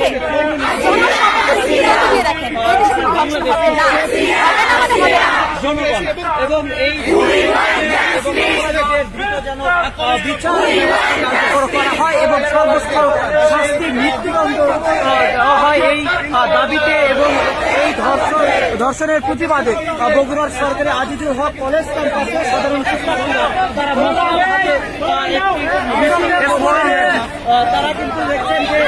রাখেন, জনসমক্ষে সিদ্ধান্ত দিয়ে রাখেন, এই দেশে কোনো ধর্ষণ হবে না, হবে না মানে হবে না। জনগণ এবং এই এবং অপরাধীদের দ্রুত যেন বিচার কার্যকর করা হয় এবং সর্বোচ্চ শাস্তি মৃত্যুদণ্ড দেওয়া হয় এই দাবিতে এবং এই ধর্ষণের প্রতিবাদে বগুড়ার সরকারি আজিজুল হক কলেজ ক্যাম্পাসে সাধারণ শিক্ষার্থীরা তারা মতামত হাতে তারা কিন্তু দেখছেন যে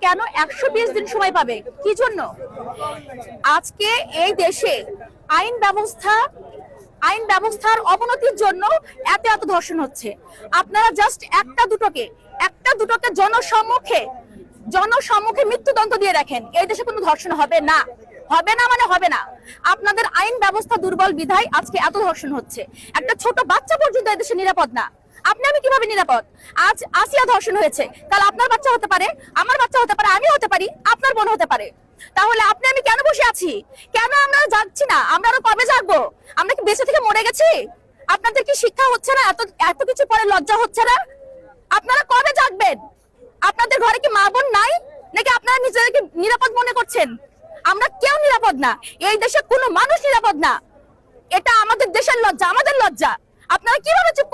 কেন 120 দিন সময় পাবে? কি জন্য? আজকে এই দেশে আইন ব্যবস্থার অবনতির জন্য এত ধর্ষণ হচ্ছে। আপনারা জাস্ট একটা দুটোকে জনসম্মুখে মৃত্যুদণ্ড দিয়ে রাখেন, এই দেশে কোনো ধর্ষণ হবে না, হবে না মানে হবে না। আপনাদের আইন ব্যবস্থা দুর্বল বিধায় আজকে এত ধর্ষণ হচ্ছে। একটা ছোট বাচ্চা পর্যন্ত এই দেশে নিরাপদ না। আপনি আমি কিভাবে নিরাপদ? আজ আসিয়া ধর্ষণ হয়েছে, কাল আপনার বাচ্চা হতে পারে, আমার বাচ্চা হতে পারে, আমি হতে পারি, আপনার বোন হতে পারে। তাহলে আপনি আমি কেন বসে আছি? কেন আমরা যাচ্ছি না? আমরা আরো কবে জাগবো? আমরা কি বেঁচে থেকে মরে গেছি? আপনাদের কি শিক্ষা হচ্ছে না? এত কিছু পরে লজ্জা হচ্ছে না? আপনারা কবে জাগবেন? আপনাদের ঘরে কি মা বোন নাই, নাকি আপনারা নিজেদেরকে নিরাপদ মনে করছেন? আমরা কেউ নিরাপদ না, এই দেশে কোনো মানুষ নিরাপদ না। এটা আমাদের দেশের লজ্জা, আমাদের লজ্জা। আপনারা কিভাবে চুপ